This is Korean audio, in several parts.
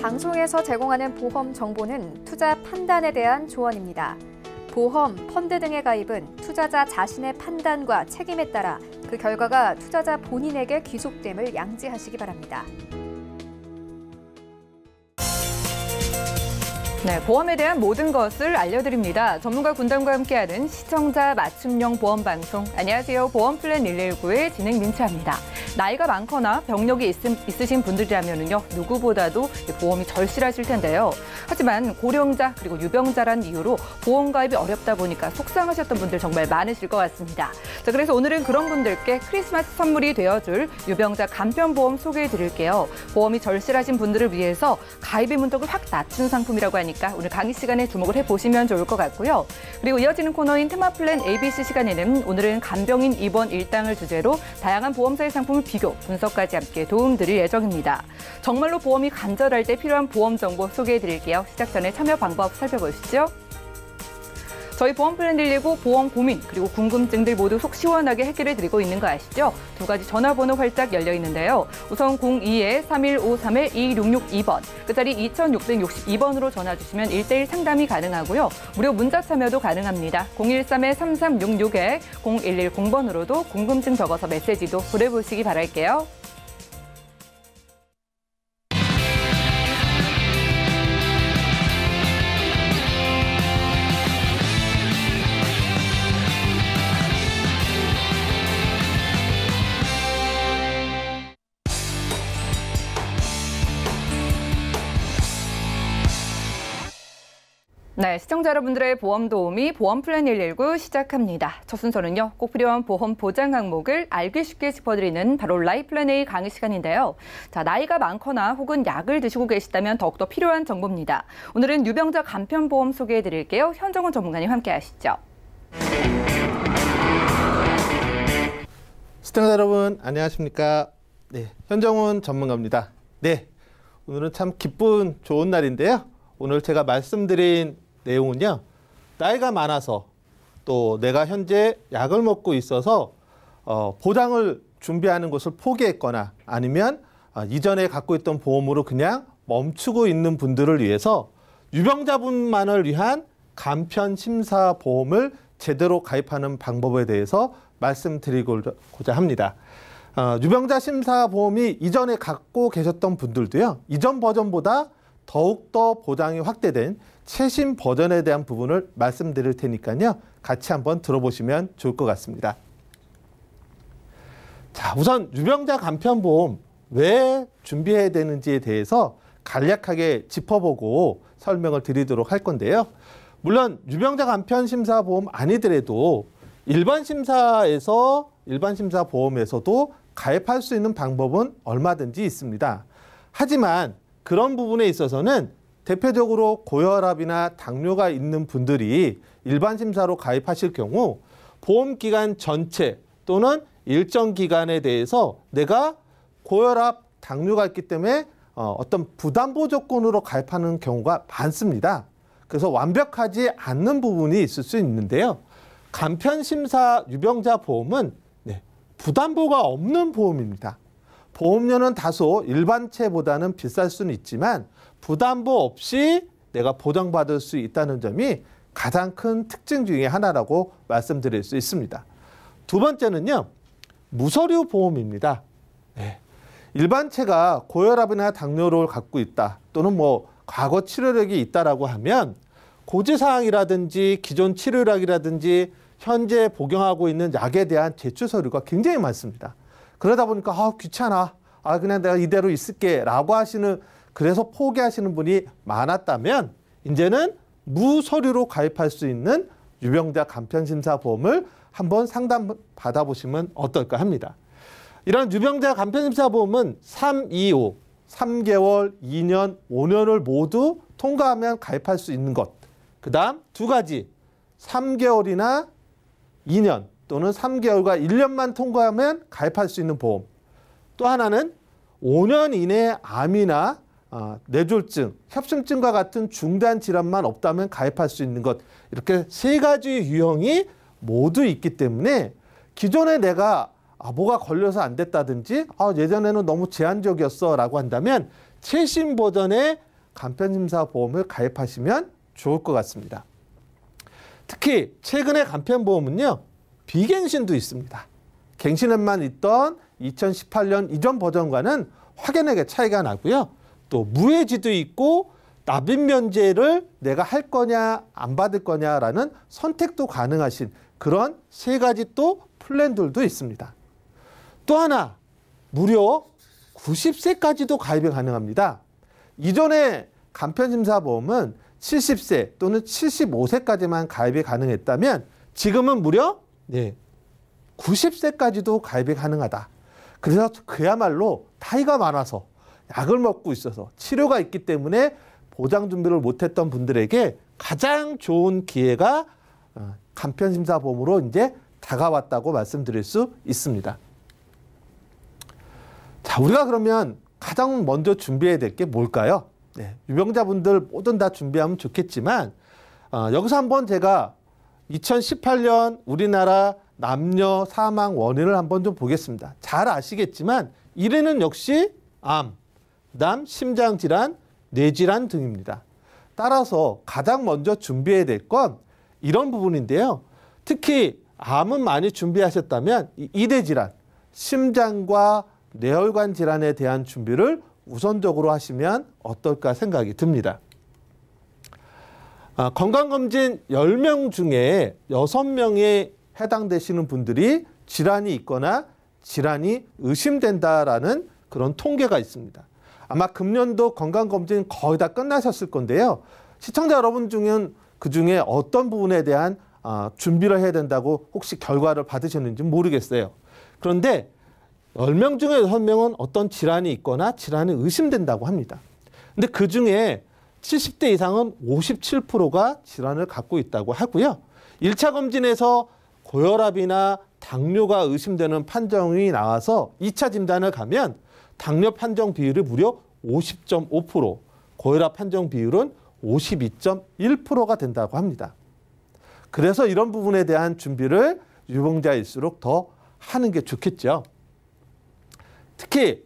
방송에서 제공하는 보험 정보는 투자 판단에 대한 조언입니다. 보험, 펀드 등의 가입은 투자자 자신의 판단과 책임에 따라 그 결과가 투자자 본인에게 귀속됨을 양지하시기 바랍니다. 네, 보험에 대한 모든 것을 알려드립니다. 전문가 군단과 함께하는 시청자 맞춤형 보험 방송. 안녕하세요. 보험플랜 119의 진행 민채합니다. 나이가 많거나 병력이 있으신 분들이라면요, 누구보다도 보험이 절실하실 텐데요. 하지만 고령자 그리고 유병자란 이유로 보험 가입이 어렵다 보니까 속상하셨던 분들 정말 많으실 것 같습니다. 자, 그래서 오늘은 그런 분들께 크리스마스 선물이 되어줄 유병자 간편보험 소개해드릴게요. 보험이 절실하신 분들을 위해서 가입의 문턱을 확 낮춘 상품이라고 하니까 오늘 강의 시간에 주목을 해보시면 좋을 것 같고요. 그리고 이어지는 코너인 테마플랜 ABC 시간에는 오늘은 간병인 입원 일당을 주제로 다양한 보험사의 상품을 비교, 분석까지 함께 도움드릴 예정입니다. 정말로 보험이 간절할 때 필요한 보험 정보 소개해드릴게요. 시작 전에 참여 방법 살펴보시죠. 저희 보험플랜 119 보험 고민 그리고 궁금증들 모두 속 시원하게 해결해 드리고 있는 거 아시죠? 두 가지 전화번호 활짝 열려 있는데요. 우선 02-3153-2662번, 끝자리 2662번으로 전화 주시면 1:1 상담이 가능하고요. 무료 문자 참여도 가능합니다. 013-3366-0110번으로도 궁금증 적어서 메시지도 보내보시기 바랄게요. 네, 시청자 여러분들의 보험 도우미 보험플랜 119 시작합니다. 첫 순서는요, 꼭 필요한 보험 보장 항목을 알기 쉽게 짚어드리는 바로 라이플랜 A 강의 시간인데요. 자, 나이가 많거나 혹은 약을 드시고 계시다면 더욱더 필요한 정보입니다. 오늘은 유병자 간편보험 소개해드릴게요. 현정훈 전문가님 함께 하시죠. 시청자 여러분, 안녕하십니까? 네, 현정훈 전문가입니다. 네, 오늘은 참 기쁜 좋은 날인데요. 오늘 제가 말씀드린 내용은요, 나이가 많아서 또 내가 현재 약을 먹고 있어서 보장을 준비하는 것을 포기했거나 아니면 이전에 갖고 있던 보험으로 그냥 멈추고 있는 분들을 위해서 유병자분만을 위한 간편심사보험을 제대로 가입하는 방법에 대해서 말씀드리고자 합니다. 유병자 심사보험이 이전에 갖고 계셨던 분들도요, 이전 버전보다 더욱더 보장이 확대된 최신 버전에 대한 부분을 말씀드릴 테니까요. 같이 한번 들어보시면 좋을 것 같습니다. 자, 우선 유병자 간편보험 왜 준비해야 되는지에 대해서 간략하게 짚어보고 설명을 드리도록 할 건데요. 물론 유병자 간편심사보험 아니더라도 일반 심사보험에서도 가입할 수 있는 방법은 얼마든지 있습니다. 하지만 그런 부분에 있어서는 대표적으로 고혈압이나 당뇨가 있는 분들이 일반 심사로 가입하실 경우 보험기간 전체 또는 일정 기간에 대해서 내가 고혈압, 당뇨가 있기 때문에 어떤 부담보 조건으로 가입하는 경우가 많습니다. 그래서 완벽하지 않는 부분이 있을 수 있는데요. 간편심사 유병자 보험은 부담보가 없는 보험입니다. 보험료는 다소 일반체보다는 비쌀 수는 있지만 부담보 없이 내가 보장받을 수 있다는 점이 가장 큰 특징 중에 하나라고 말씀드릴 수 있습니다. 두 번째는요, 무서류 보험입니다. 일반체가 고혈압이나 당뇨를 갖고 있다 또는 과거 치료력이 있다라고 하면 고지사항이라든지 기존 치료력이라든지 현재 복용하고 있는 약에 대한 제출 서류가 굉장히 많습니다. 그러다 보니까 귀찮아, 그냥 내가 이대로 있을게 라고 하시는, 그래서 포기하시는 분이 많았다면 이제는 무서류로 가입할 수 있는 유병자 간편심사보험을 한번 상담 받아보시면 어떨까 합니다. 이런 유병자 간편심사보험은 325, 3개월, 2년, 5년을 모두 통과하면 가입할 수 있는 것. 그 다음 두 가지, 3개월이나 2년 또는 3개월과 1년만 통과하면 가입할 수 있는 보험. 또 하나는 5년 이내에 암이나 뇌졸중, 협심증과 같은 중대한 질환만 없다면 가입할 수 있는 것. 이렇게 세 가지 유형이 모두 있기 때문에 기존에 내가 뭐가 걸려서 안 됐다든지 예전에는 너무 제한적이었어 라고 한다면 최신 버전의 간편심사보험을 가입하시면 좋을 것 같습니다. 특히 최근의 간편보험은요, 비갱신도 있습니다. 갱신에만 있던 2018년 이전 버전과는 확연하게 차이가 나고요. 또 무해지도 있고 납입 면제를 내가 할 거냐 안 받을 거냐라는 선택도 가능하신 그런 세 가지 또 플랜들도 있습니다. 또 하나 무려 90세까지도 가입이 가능합니다. 이전에 간편심사보험은 70세 또는 75세까지만 가입이 가능했다면 지금은 무려 90세까지도 가입이 가능하다. 그래서 그야말로 나이가 많아서 약을 먹고 있어서 치료가 있기 때문에 보장 준비를 못했던 분들에게 가장 좋은 기회가 간편심사보험으로 이제 다가왔다고 말씀드릴 수 있습니다. 자, 우리가 그러면 가장 먼저 준비해야 될 게 뭘까요? 유병자분들 뭐든 다 준비하면 좋겠지만 여기서 한번 제가 2018년 우리나라 남녀 사망 원인을 한번 좀 보겠습니다. 잘 아시겠지만 1위는 역시 암, 그다음 심장질환, 뇌질환 등입니다. 따라서 가장 먼저 준비해야 될 건 이런 부분인데요. 특히 암은 많이 준비하셨다면 이대질환, 심장과 뇌혈관 질환에 대한 준비를 우선적으로 하시면 어떨까 생각이 듭니다. 건강검진 10명 중에 6명에 해당되시는 분들이 질환이 있거나 질환이 의심된다라는 그런 통계가 있습니다. 아마 금년도 건강검진 거의 다 끝나셨을 건데요. 시청자 여러분 중엔 그중에 어떤 부분에 대한 준비를 해야 된다고 혹시 결과를 받으셨는지 모르겠어요. 그런데 10명 중에 6명은 어떤 질환이 있거나 질환이 의심된다고 합니다. 근데 그중에 70대 이상은 57%가 질환을 갖고 있다고 하고요. 1차 검진에서 고혈압이나 당뇨가 의심되는 판정이 나와서 2차 진단을 가면 당뇨 판정 비율이 무려 50.5%, 고혈압 판정 비율은 52.1%가 된다고 합니다. 그래서 이런 부분에 대한 준비를 유병자일수록 더 하는 게 좋겠죠. 특히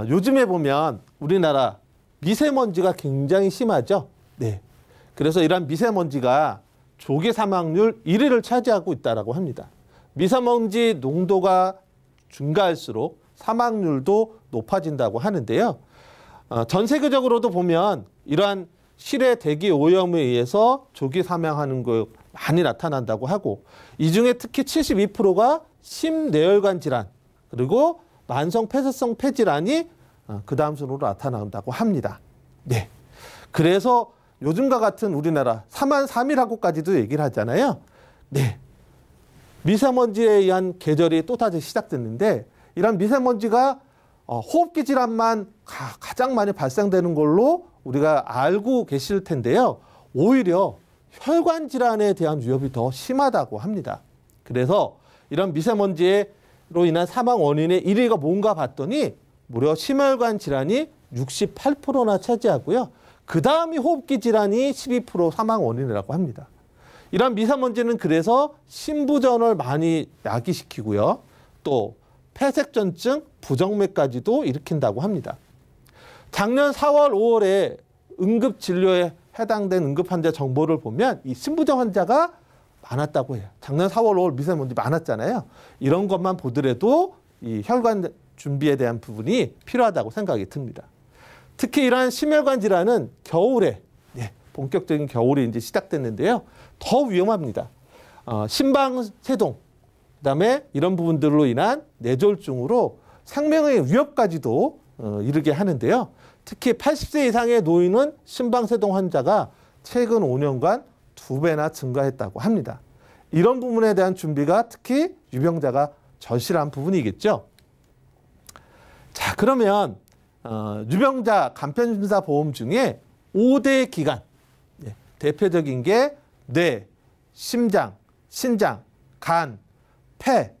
요즘에 보면 우리나라 미세먼지가 굉장히 심하죠. 그래서 이러한 미세먼지가 조기 사망률 1위를 차지하고 있다고 합니다. 미세먼지 농도가 증가할수록 사망률도 높아진다고 하는데요. 전 세계적으로도 보면 이러한 실외 대기 오염에 의해서 조기 사망하는 거 많이 나타난다고 하고 이 중에 특히 72%가 심뇌혈관 질환 그리고 만성 폐쇄성 폐질환이 그 다음 순으로 나타난다고 합니다. 그래서 요즘과 같은 우리나라 4만 3일하고까지도 얘기를 하잖아요. 미세먼지에 의한 계절이 또다시 시작됐는데 이런 미세먼지가 호흡기 질환만 가장 많이 발생되는 걸로 우리가 알고 계실 텐데요. 오히려 혈관 질환에 대한 위협이 더 심하다고 합니다. 그래서 이런 미세먼지로 인한 사망 원인의 1위가 뭔가 봤더니 무려 심혈관 질환이 68%나 차지하고요. 그 다음이 호흡기 질환이 12% 사망 원인이라고 합니다. 이런 미세먼지는 그래서 심부전을 많이 야기시키고요. 또 폐색전증, 부정맥까지도 일으킨다고 합니다. 작년 4월, 5월에 응급진료에 해당된 응급환자 정보를 보면 이 심부전 환자가 많았다고 해요. 작년 4월, 5월 미세먼지 많았잖아요. 이런 것만 보더라도 이 혈관 준비에 대한 부분이 필요하다고 생각이 듭니다. 특히 이러한 심혈관 질환은 겨울에 본격적인 겨울이 이제 시작됐는데요. 더 위험합니다. 심방세동, 그다음에 이런 부분들로 인한 뇌졸중으로 생명의 위협까지도 이르게 하는데요. 특히 80세 이상의 노인은 심방세동 환자가 최근 5년간 2배나 증가했다고 합니다. 이런 부분에 대한 준비가 특히 유병자가 절실한 부분이겠죠. 자, 그러면 유병자 간편심사보험 중에 5대 기관, 대표적인 게 뇌, 심장, 신장, 간, 폐,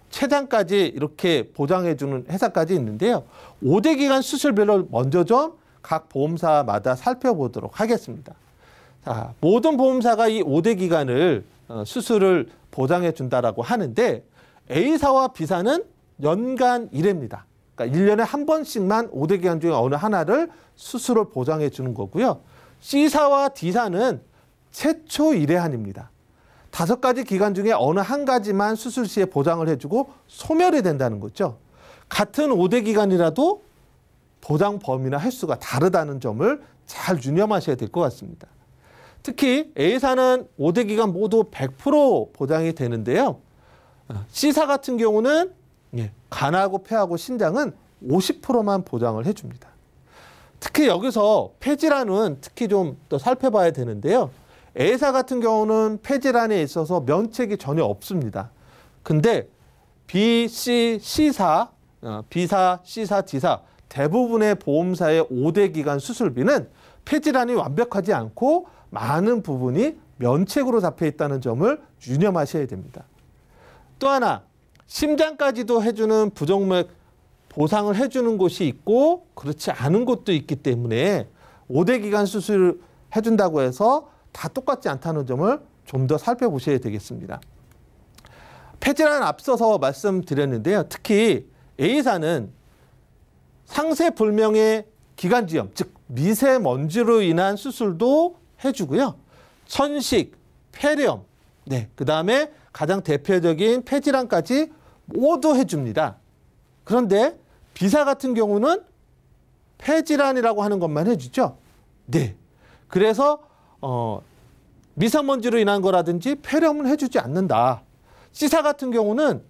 췌장까지 이렇게 보장해주는 회사까지 있는데요. 5대 기관 수술별로 먼저 좀 각 보험사마다 살펴보도록 하겠습니다. 자, 모든 보험사가 이 5대 기관을 수술을 보장해 준다라고 하는데 A사와 B사는 연간 1회입니다. 그러니까 1년에 한 번씩만 5대 기간 중에 어느 하나를 수술을 보장해 주는 거고요. C사와 D사는 최초 1회한입니다. 5가지 기간 중에 어느 한 가지만 수술 시에 보장을 해주고 소멸이 된다는 거죠. 같은 5대 기간이라도 보장 범위나 횟수가 다르다는 점을 잘 유념하셔야 될 것 같습니다. 특히 A사는 5대 기간 모두 100% 보장이 되는데요. C사 같은 경우는 간하고 폐하고 신장은 50%만 보장을 해줍니다. 특히 여기서 폐질환은 특히 좀 더 살펴봐야 되는데요. A사 같은 경우는 폐질환에 있어서 면책이 전혀 없습니다. 근데 B, C, C사, B사, C사, D사 대부분의 보험사의 5대 기간 수술비는 폐질환이 완벽하지 않고 많은 부분이 면책으로 잡혀 있다는 점을 유념하셔야 됩니다. 또 하나, 심장까지도 해주는 부정맥 보상을 해주는 곳이 있고 그렇지 않은 곳도 있기 때문에 5대 기간 수술을 해준다고 해서 다 똑같지 않다는 점을 좀 더 살펴보셔야 되겠습니다. 폐질환 앞서서 말씀드렸는데요. 특히 A사는 상세불명의 기관지염, 즉 미세먼지로 인한 수술도 해주고요. 천식, 폐렴, 그다음에 가장 대표적인 폐질환까지 모두 해줍니다. 그런데 B사 같은 경우는 폐질환이라고 하는 것만 해주죠. 그래서 미세먼지로 인한 거라든지 폐렴은 해주지 않는다. C사 같은 경우는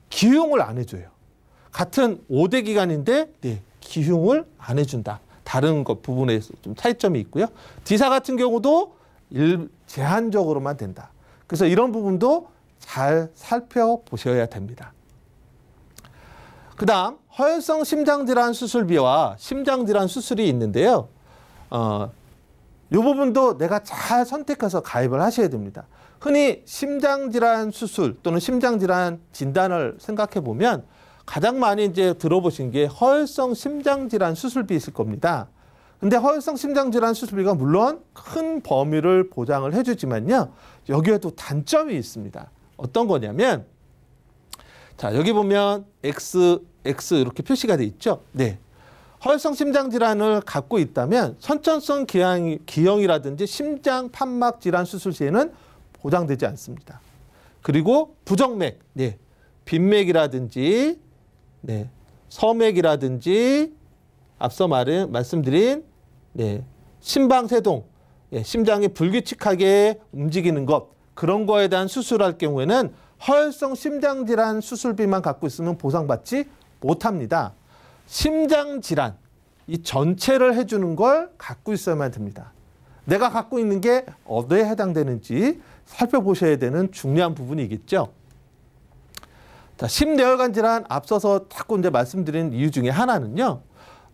기흉을 안 해줘요. 같은 5대 기간인데 기흉을 안 해준다. 다른 것 부분에 좀 차이점이 있고요. D사 같은 경우도 제한적으로만 된다. 그래서 이런 부분도 잘 살펴보셔야 됩니다. 그 다음 허혈성 심장질환 수술비와 심장질환 수술이 있는데요. 이 부분도 내가 잘 선택해서 가입을 하셔야 됩니다. 흔히 심장질환 수술 또는 심장질환 진단을 생각해 보면 가장 많이 이제 들어보신 게 허혈성 심장질환 수술비 있을 겁니다. 근데 허혈성 심장질환 수술비가 물론 큰 범위를 보장을 해주지만요. 여기에도 단점이 있습니다. 어떤 거냐면 자, 여기 보면 X 이렇게 표시가 돼 있죠. 허혈성 심장질환을 갖고 있다면 선천성 기형이라든지 심장 판막 질환 수술 시에는 보장되지 않습니다. 그리고 부정맥, 빈맥이라든지 서맥이라든지 앞서 말씀드린 심방세동, 심장이 불규칙하게 움직이는 것, 그런 거에 대한 수술할 경우에는 허혈성 심장질환 수술비만 갖고 있으면 보상받지 못합니다. 심장질환, 이 전체를 해주는 걸 갖고 있어야만 됩니다. 내가 갖고 있는 게 어디에 해당되는지 살펴보셔야 되는 중요한 부분이겠죠. 자, 심뇌혈관 질환 앞서서 자꾸 이제 말씀드린 이유 중에 하나는요.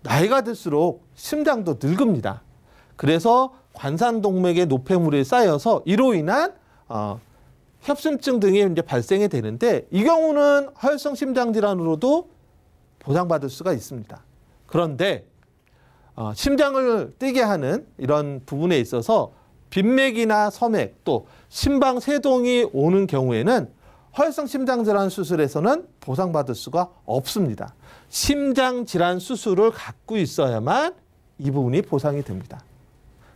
나이가 들수록 심장도 늙습니다. 그래서 관상동맥의 노폐물이 쌓여서 이로 인한 협심증 등이 이제 발생이 되는데 이 경우는 허혈성 심장질환으로도 보상받을 수가 있습니다. 그런데 심장을 뛰게 하는 이런 부분에 있어서 빈맥이나 서맥 또 심방세동이 오는 경우에는 허혈성 심장질환 수술에서는 보상받을 수가 없습니다. 심장질환 수술을 갖고 있어야만 이 부분이 보상이 됩니다.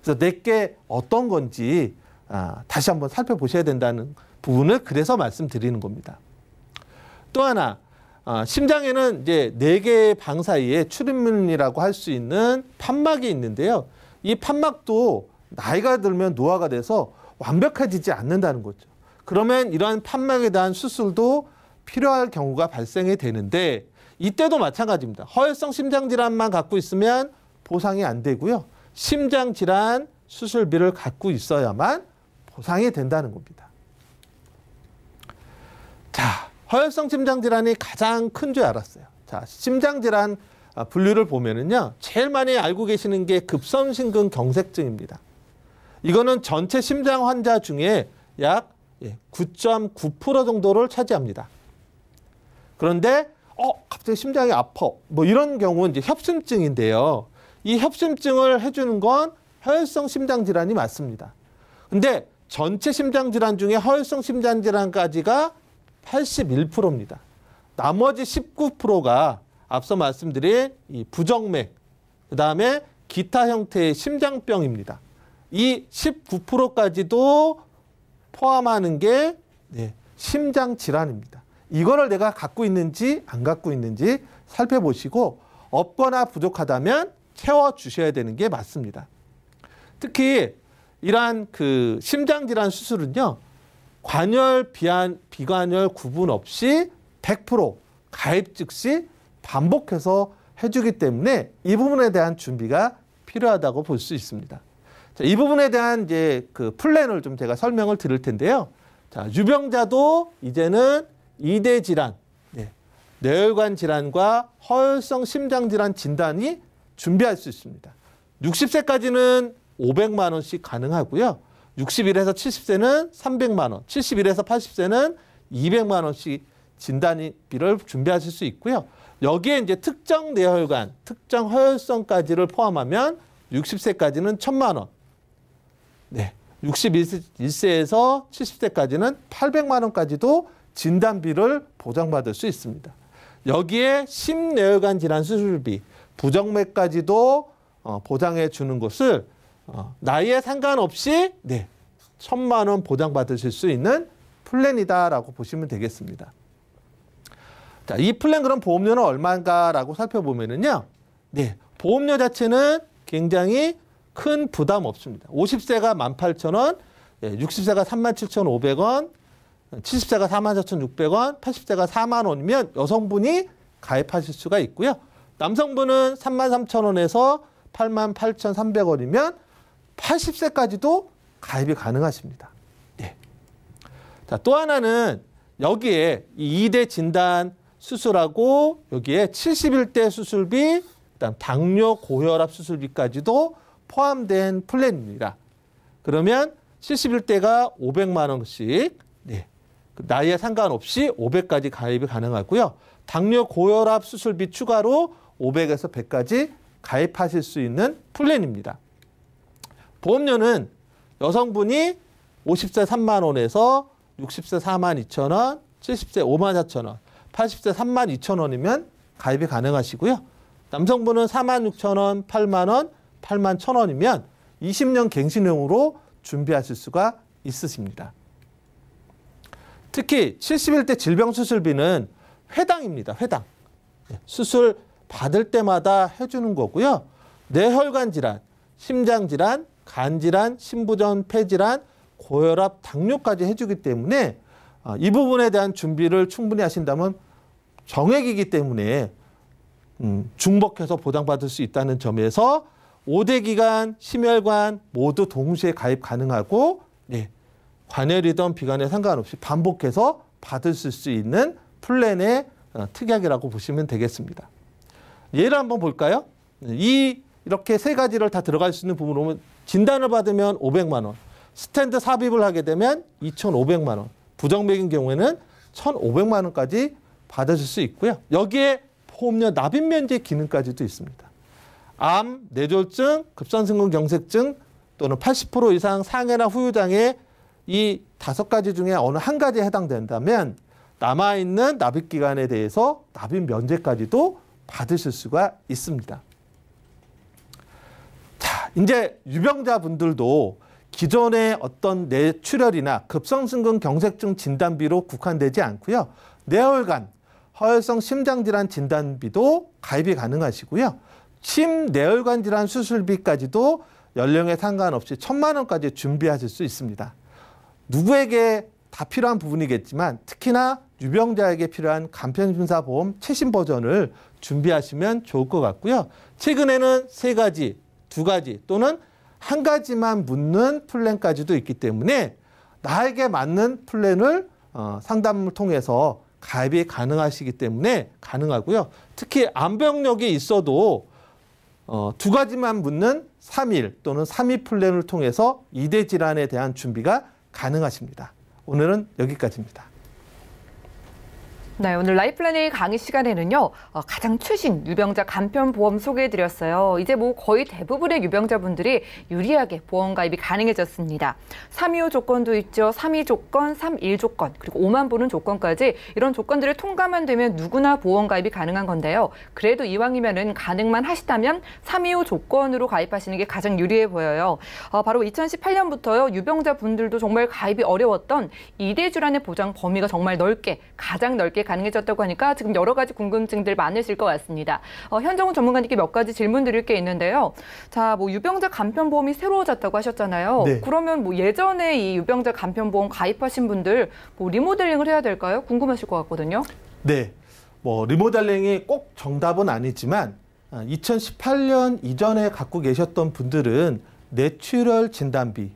그래서 내게 어떤 건지 다시 한번 살펴보셔야 된다는 부분을 그래서 말씀드리는 겁니다. 또 하나, 심장에는 이제 4개의 방 사이에 출입문이라고 할 수 있는 판막이 있는데요. 이 판막도 나이가 들면 노화가 돼서 완벽해지지 않는다는 거죠. 그러면 이러한 판막에 대한 수술도 필요할 경우가 발생이 되는데 이때도 마찬가지입니다. 허혈성 심장질환만 갖고 있으면 보상이 안 되고요. 심장질환 수술비를 갖고 있어야만 보상이 된다는 겁니다. 자, 허혈성 심장질환이 가장 큰 줄 알았어요. 자, 심장질환 분류를 보면은요, 제일 많이 알고 계시는 게 급성심근 경색증입니다. 이거는 전체 심장 환자 중에 약 9.9% 정도를 차지합니다. 그런데 갑자기 심장이 아파. 뭐 이런 경우는 이제 협심증인데요. 이 협심증을 해주는 건 허혈성 심장질환이 맞습니다. 근데 전체 심장질환 중에 허혈성 심장질환까지가 81%입니다. 나머지 19%가 앞서 말씀드린 이 부정맥, 그다음에 기타 형태의 심장병입니다. 이 19%까지도 포함하는 게 심장 질환입니다. 이거를 내가 갖고 있는지 안 갖고 있는지 살펴보시고 없거나 부족하다면 채워주셔야 되는 게 맞습니다. 특히 이러한 그 심장질환 수술은요, 관열, 비관열 구분 없이 100% 가입 즉시 반복해서 해주기 때문에 이 부분에 대한 준비가 필요하다고 볼 수 있습니다. 자, 이 부분에 대한 이제 그 플랜을 좀 제가 설명을 드릴 텐데요. 자, 유병자도 이제는 2대 질환, 뇌혈관 질환과 허혈성 심장 질환 진단이 준비할 수 있습니다. 60세까지는 500만 원씩 가능하고요. 61에서 70세는 300만 원, 71에서 80세는 200만 원씩 진단비를 준비하실 수 있고요. 여기에 이제 특정 뇌혈관, 특정 허혈성까지를 포함하면 60세까지는 1,000만 원. 61세에서 70세까지는 800만 원까지도 진단비를 보장받을 수 있습니다. 여기에 심뇌혈관 질환 수술비, 부정맥까지도 보장해 주는 것을 나이에 상관없이 1,000만 원 보장받으실 수 있는 플랜이다라고 보시면 되겠습니다. 자, 이 플랜 그럼 보험료는 얼마인가라고 살펴보면은요, 보험료 자체는 굉장히 큰 부담 없습니다. 50세가 18,000원, 60세가 37,500원, 70세가 44,600원, 80세가 4만 원이면 여성분이 가입하실 수가 있고요. 남성분은 33,000원에서 88,300원이면 80세까지도 가입이 가능하십니다. 자, 또 하나는 여기에 이 2대 진단 수술하고 여기에 71대 수술비, 그다음 당뇨 고혈압 수술비까지도 포함된 플랜입니다. 그러면 71대가 500만 원씩, 나이에 상관없이 500까지 가입이 가능하고요. 당뇨 고혈압 수술비 추가로 500에서 100까지 가입하실 수 있는 플랜입니다. 보험료는 여성분이 50세 3만 원에서 60세 4만 2천 원, 70세 5만 4천 원, 80세 3만 2천 원이면 가입이 가능하시고요. 남성분은 4만 6천 원, 8만 원, 8만 1천 원이면 20년 갱신형으로 준비하실 수가 있으십니다. 특히 71대 질병수술비는 회당입니다. 회당. 수술 받을 때마다 해주는 거고요. 뇌혈관 질환, 심장 질환, 간 질환, 신부전, 폐질환, 고혈압, 당뇨까지 해주기 때문에 이 부분에 대한 준비를 충분히 하신다면 정액이기 때문에 중복해서 보장받을 수 있다는 점에서 5대 기관, 심혈관 모두 동시에 가입 가능하고 관열이든 비관에 상관없이 반복해서 받으실 수 있는 플랜의 특약이라고 보시면 되겠습니다. 예를 한번 볼까요? 이렇게 세 가지를 다 들어갈 수 있는 부분으로 보면 진단을 받으면 500만 원, 스탠드 삽입을 하게 되면 2,500만 원, 부정맥인 경우에는 1,500만 원까지 받으실 수 있고요. 여기에 보험료 납입 면제 기능까지도 있습니다. 암, 뇌졸중, 급선승근경색증 또는 80% 이상 상해나 후유장애 이 5가지 중에 어느 한 가지에 해당된다면 남아있는 납입기간에 대해서 납입 면제까지도 받으실 수가 있습니다. 자, 이제 유병자분들도 기존의 어떤 뇌출혈이나 급성심근경색증 진단비로 국한되지 않고요. 뇌혈관, 허혈성 심장질환 진단비도 가입이 가능하시고요. 심뇌혈관 질환 수술비까지도 연령에 상관없이 1,000만 원까지 준비하실 수 있습니다. 누구에게 다 필요한 부분이겠지만 특히나 유병자에게 필요한 간편심사보험 최신 버전을 준비하시면 좋을 것 같고요. 최근에는 3가지, 2가지 또는 1가지만 묻는 플랜까지도 있기 때문에 나에게 맞는 플랜을 상담을 통해서 가입이 가능하시기 때문에 가능하고요. 특히 암병력이 있어도 2가지만 묻는 3일 또는 3위 플랜을 통해서 2대 질환에 대한 준비가 가능하십니다. 오늘은 여기까지입니다. 네, 오늘 라이플랜A 강의 시간에는요, 가장 최신 유병자 간편 보험 소개해드렸어요. 이제 뭐 거의 대부분의 유병자분들이 유리하게 보험 가입이 가능해졌습니다. 325 조건도 있죠. 32 조건, 31 조건, 그리고 5만 보는 조건까지 이런 조건들을 통과만 되면 누구나 보험 가입이 가능한 건데요. 그래도 이왕이면은 가능만 하시다면 325 조건으로 가입하시는 게 가장 유리해 보여요. 바로 2018년부터요, 유병자분들도 정말 가입이 어려웠던 2대 질환의 보장 범위가 정말 가장 넓게 가능해졌다고 하니까 지금 여러 가지 궁금증들 많으실 것 같습니다. 현정훈 전문가님께 몇 가지 질문 드릴 게 있는데요. 자, 뭐 유병자 간편보험이 새로워졌다고 하셨잖아요. 네. 그러면 뭐 예전에 이 유병자 간편보험 가입하신 분들 뭐 리모델링을 해야 될까요? 궁금하실 것 같거든요. 네, 뭐 리모델링이 꼭 정답은 아니지만 2018년 이전에 갖고 계셨던 분들은 뇌출혈 진단비,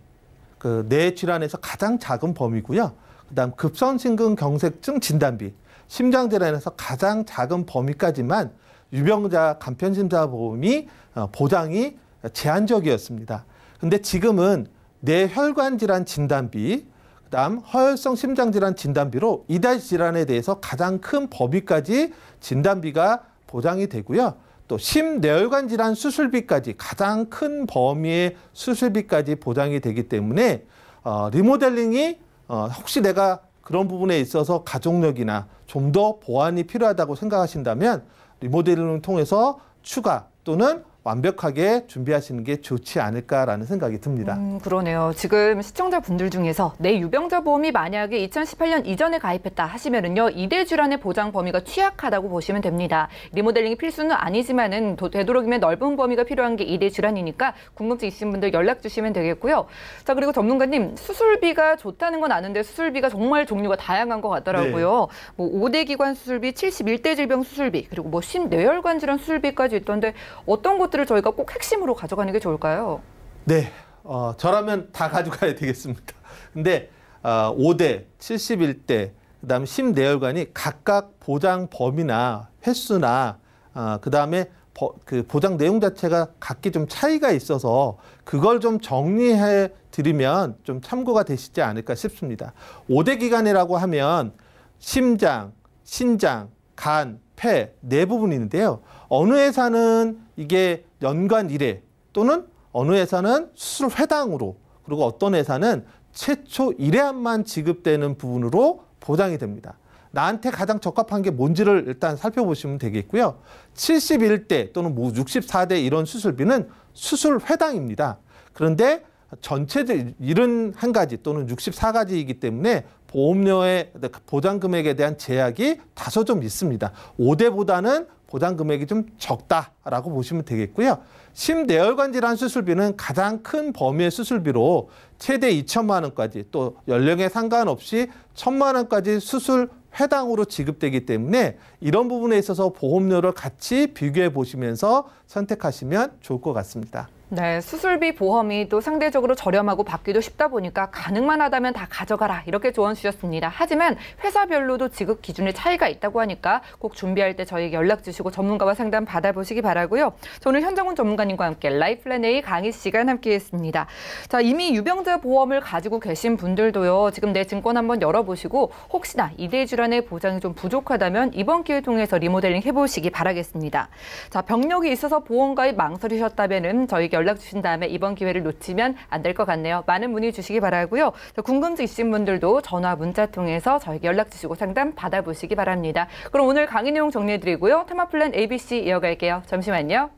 그 뇌 질환에서 가장 작은 범위고요. 그다음 급성심근경색증 진단비, 심장질환에서 가장 작은 범위까지만 유병자 간편심사보험이 보장이 제한적이었습니다. 근데 지금은 뇌혈관 질환 진단비, 그다음 허혈성 심장질환 진단비로 이달 질환에 대해서 가장 큰 범위까지 진단비가 보장이 되고요. 또 심뇌혈관 질환 수술비까지 가장 큰 범위의 수술비까지 보장이 되기 때문에 리모델링이 혹시 내가 그런 부분에 있어서 가족력이나 좀 더 보완이 필요하다고 생각하신다면 리모델링을 통해서 추가 또는 완벽하게 준비하시는 게 좋지 않을까라는 생각이 듭니다. 그러네요. 지금 시청자분들 중에서 내 유병자 보험이 만약에 2018년 이전에 가입했다 하시면은요, 2대 질환의 보장 범위가 취약하다고 보시면 됩니다. 리모델링이 필수는 아니지만은 되도록이면 넓은 범위가 필요한 게 2대 질환이니까 궁금증 있으신 분들 연락 주시면 되겠고요. 자, 그리고 전문가님, 수술비가 좋다는 건 아는데 수술비가 정말 종류가 다양한 것 같더라고요. 네. 뭐 5대 기관 수술비, 71대 질병 수술비, 그리고 뭐 심뇌혈관 질환 수술비까지 있던데 어떤 것들을 저희가 꼭 핵심으로 가져가는 게 좋을까요? 네, 저라면 다 가져가야 되겠습니다. 근데 5대, 71대, 그다음에 심뇌혈관이 각각 보장 범위나 횟수나 그다음에 그 보장 내용 자체가 각기 좀 차이가 있어서 그걸 좀 정리해 드리면 좀 참고가 되시지 않을까 싶습니다. 5대 기관이라고 하면 심장, 신장, 간, 폐 네 부분이 있는데요. 어느 회사는 이게 연간 1회 또는 어느 회사는 수술 회당으로, 그리고 어떤 회사는 최초 1회안만 지급되는 부분으로 보장이 됩니다. 나한테 가장 적합한 게 뭔지를 일단 살펴보시면 되겠고요. 71대 또는 64대 이런 수술비는 수술 회당입니다. 그런데 전체적 71가지 또는 64가지이기 때문에 보험료의 보장 금액에 대한 제약이 다소 좀 있습니다. 5대보다는 보장 금액이 좀 적다라고 보시면 되겠고요. 심뇌혈관 질환 수술비는 가장 큰 범위의 수술비로 최대 2천만 원까지, 또 연령에 상관없이 1,000만 원까지 수술 회당으로 지급되기 때문에 이런 부분에 있어서 보험료를 같이 비교해 보시면서 선택하시면 좋을 것 같습니다. 네, 수술비 보험이 또 상대적으로 저렴하고 받기도 쉽다 보니까 가능만 하다면 다 가져가라, 이렇게 조언 주셨습니다. 하지만 회사별로도 지급 기준에 차이가 있다고 하니까 꼭 준비할 때 저희에게 연락 주시고 전문가와 상담 받아보시기 바라고요. 저 오늘 현정훈 전문가님과 함께 라이플랜A 강의 시간 함께했습니다. 자, 이미 유병자 보험을 가지고 계신 분들도요, 지금 내 증권 한번 열어보시고 혹시나 2대 질환의 보장이 좀 부족하다면 이번 기회 통해서 리모델링 해보시기 바라겠습니다. 자, 병력이 있어서 보험 가입 망설이셨다면은 저희에게 연락 주신 다음에 이번 기회를 놓치면 안 될 것 같네요. 많은 문의 주시기 바라고요. 궁금증 있으신 분들도 전화, 문자 통해서 저에게 연락 주시고 상담 받아보시기 바랍니다. 그럼 오늘 강의 내용 정리해드리고요. 테마플랜 ABC 이어갈게요. 잠시만요.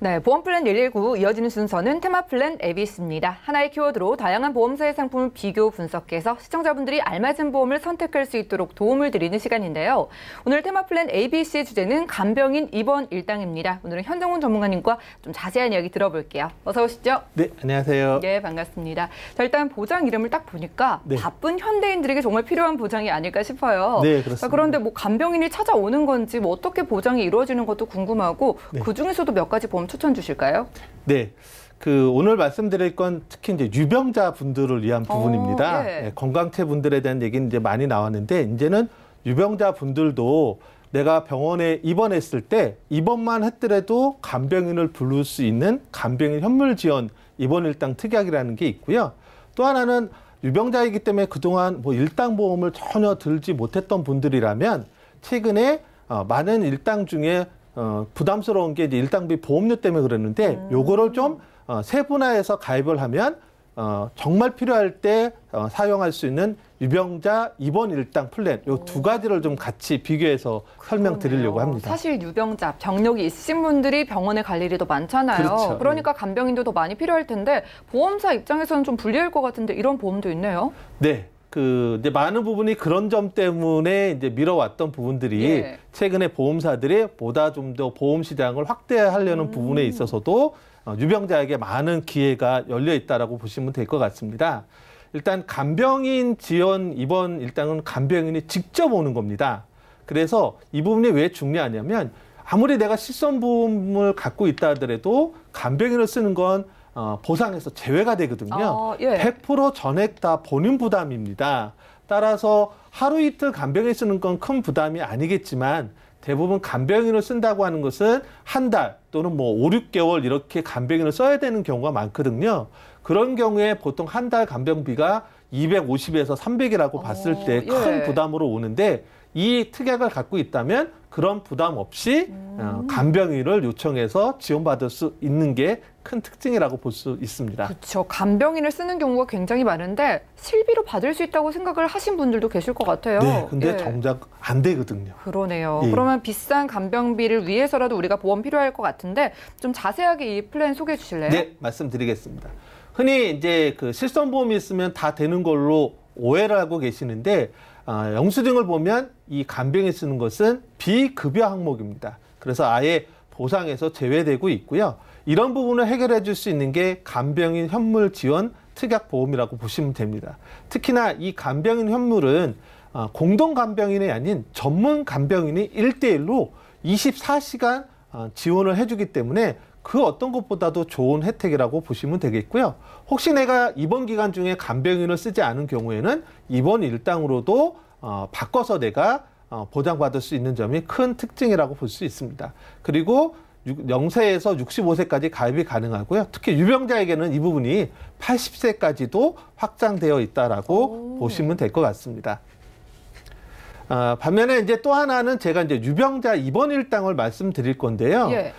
네, 보험 플랜 119 이어지는 순서는 테마 플랜 ABC입니다. 하나의 키워드로 다양한 보험사의 상품을 비교 분석해서 시청자분들이 알맞은 보험을 선택할 수 있도록 도움을 드리는 시간인데요. 오늘 테마 플랜 ABC의 주제는 간병인 입원 일당입니다. 오늘은 현정훈 전문가님과 좀 자세한 이야기 들어볼게요. 어서 오시죠. 네, 안녕하세요. 네, 반갑습니다. 자, 일단 보장 이름을 딱 보니까 네. 바쁜 현대인들에게 정말 필요한 보장이 아닐까 싶어요. 네, 그렇습니다. 자, 그런데 뭐 간병인이 찾아오는 건지 뭐 어떻게 보장이 이루어지는 것도 궁금하고 네. 그중에서도 몇 가지 보험 추천 주실까요? 네. 오늘 말씀드릴 건 특히 이제 유병자 분들을 위한 부분입니다. 예. 네, 건강체 분들에 대한 얘기는 이제 많이 나왔는데, 이제는 유병자 분들도 내가 병원에 입원했을 때 입원만 했더라도 간병인을 부를 수 있는 간병인 현물 지원 입원 일당 특약이라는 게 있고요. 또 하나는 유병자이기 때문에 그동안 뭐 일당 보험을 전혀 들지 못했던 분들이라면 최근에 많은 일당 중에 부담스러운 게 이제 일당비 보험료 때문에 그랬는데 요거를 좀 세분화해서 가입을 하면 정말 필요할 때 사용할 수 있는 유병자 입원 일당 플랜 요 두 가지를 좀 같이 비교해서 설명드리려고 합니다. 사실 유병자, 병력이 있으신 분들이 병원에 갈 일이 더 많잖아요. 그렇죠. 그러니까 간병인도 더 많이 필요할 텐데 보험사 입장에서는 좀 불리할 것 같은데 이런 보험도 있네요. 네. 이제 많은 부분이 그런 점 때문에 이제 미뤄왔던 부분들이 예. 최근에 보험사들이 보다 좀 더 보험 시장을 확대하려는 부분에 있어서도 유병자에게 많은 기회가 열려 있다라고 보시면 될 것 같습니다. 일단 간병인 지원 입원 일당은 간병인이 직접 오는 겁니다. 그래서 이 부분이 왜 중요하냐면 아무리 내가 실손보험을 갖고 있다 하더라도 간병인을 쓰는 건 보상에서 제외가 되거든요. 예. 100% 전액 다 본인 부담입니다. 따라서 하루 이틀 간병인 쓰는 건 큰 부담이 아니겠지만 대부분 간병인을 쓴다고 하는 것은 한 달 또는 뭐 5, 6개월 이렇게 간병인을 써야 되는 경우가 많거든요. 그런 경우에 보통 한 달 간병비가 250에서 300이라고 봤을 때 큰 예. 부담으로 오는데 이 특약을 갖고 있다면 그런 부담 없이 간병인을 요청해서 지원받을 수 있는 게 큰 특징이라고 볼 수 있습니다. 그렇죠. 간병인을 쓰는 경우가 굉장히 많은데 실비로 받을 수 있다고 생각을 하신 분들도 계실 것 같아요. 네, 근데 예. 정작 안 되거든요. 그러네요. 예. 그러면 비싼 간병비를 위해서라도 우리가 보험 필요할 것 같은데 좀 자세하게 이 플랜 소개해 주실래요? 네, 말씀드리겠습니다. 흔히 이제 실손보험이 있으면 다 되는 걸로 오해를 하고 계시는데 영수증을 보면 이 간병인 쓰는 것은 비급여 항목입니다. 그래서 아예 보상에서 제외되고 있고요. 이런 부분을 해결해 줄 수 있는 게 간병인 현물 지원 특약보험이라고 보시면 됩니다. 특히나 이 간병인 현물은 공동 간병인이 아닌 전문 간병인이 1대1로 24시간 지원을 해주기 때문에 그 어떤 것보다도 좋은 혜택이라고 보시면 되겠고요. 혹시 내가 입원 기간 중에 간병인을 쓰지 않은 경우에는 입원 일당으로도 바꿔서 내가 보장받을 수 있는 점이 큰 특징이라고 볼 수 있습니다. 그리고 0세에서 65세까지 가입이 가능하고요. 특히 유병자에게는 이 부분이 80세까지도 확장되어 있다라고 보시면 될 것 같습니다. 반면에 이제 또 하나는 제가 이제 유병자 입원 일당을 말씀드릴 건데요. 예.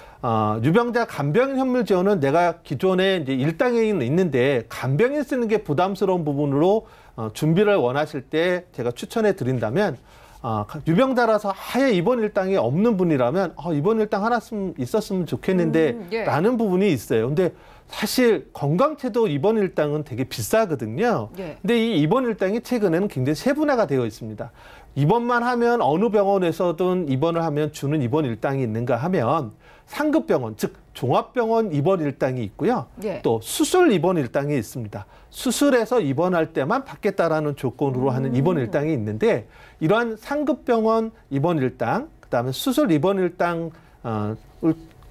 유병자 간병인 현물 지원은 내가 기존에 이제 일당이 있는데 간병인 쓰는 게 부담스러운 부분으로 준비를 원하실 때 제가 추천해 드린다면 유병자라서 아예 입원 일당이 없는 분이라면 입원 일당 하나 있었으면 좋겠는데 예. 라는 부분이 있어요. 근데 사실 건강체도 입원 일당은 되게 비싸거든요. 예. 근데 이 입원 일당이 최근에는 굉장히 세분화가 되어 있습니다. 입원만 하면 어느 병원에서든 입원을 하면 주는 입원 일당이 있는가 하면 상급병원, 즉 종합병원 입원 일당이 있고요. 예. 또 수술 입원 일당이 있습니다. 수술해서 입원할 때만 받겠다라는 조건으로 하는 입원 일당이 있는데 이러한 상급병원 입원 일당, 그다음에 수술 입원 일당을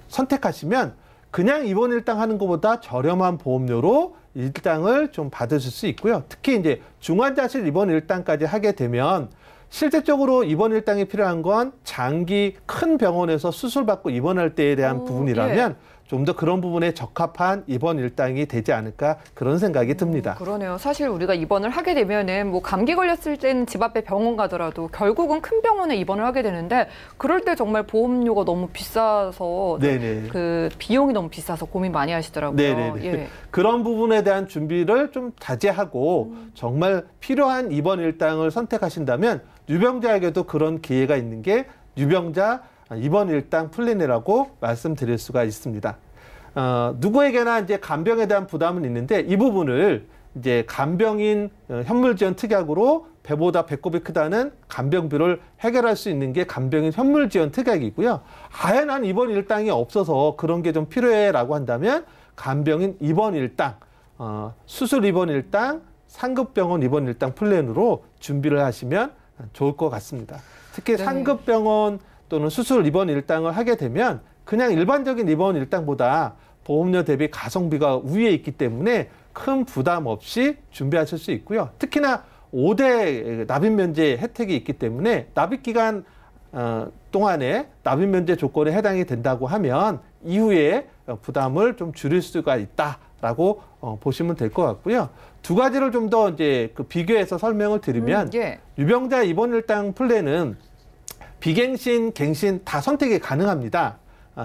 선택하시면 그냥 입원 일당 하는 것보다 저렴한 보험료로 일당을 좀 받으실 수 있고요. 특히 이제 중환자실 입원 일당까지 하게 되면 실제적으로 입원 일당이 필요한 건 장기 큰 병원에서 수술받고 입원할 때에 대한 부분이라면 좀 더 그런 부분에 적합한 입원 일당이 되지 않을까 그런 생각이 듭니다. 그러네요. 사실 우리가 입원을 하게 되면은 뭐 감기 걸렸을 때는 집 앞에 병원 가더라도 결국은 큰 병원에 입원을 하게 되는데 그럴 때 정말 보험료가 너무 비싸서 네네. 그 비용이 너무 비싸서 고민 많이 하시더라고요. 네네네. 예. 그런 부분에 대한 준비를 좀 자제하고 정말 필요한 입원 일당을 선택하신다면 유병자에게도 그런 기회가 있는 게 유병자 입원 일당 플랜이라고 말씀드릴 수가 있습니다. 누구에게나 이제 간병에 대한 부담은 있는데 이 부분을 이제 간병인 현물지원 특약으로 배보다 배꼽이 크다는 간병비를 해결할 수 있는 게 간병인 현물지원 특약이고요. 아예 난 입원 일당이 없어서 그런 게 좀 필요해라고 한다면 간병인 입원 일당, 수술 입원 일당, 상급병원 입원 일당 플랜으로 준비를 하시면 좋을 것 같습니다. 특히 네. 상급병원 또는 수술 입원 일당을 하게 되면 그냥 일반적인 입원 일당보다 보험료 대비 가성비가 우위에 있기 때문에 큰 부담 없이 준비하실 수 있고요. 특히나 5대 납입 면제 혜택이 있기 때문에 납입 기간 동안에 납입 면제 조건에 해당이 된다고 하면 이후에 부담을 좀 줄일 수가 있다라고 보시면 될 것 같고요. 두 가지를 좀 더 이제 그 비교해서 설명을 드리면 예. 유병자 입원 일당 플랜은 비갱신, 갱신 다 선택이 가능합니다.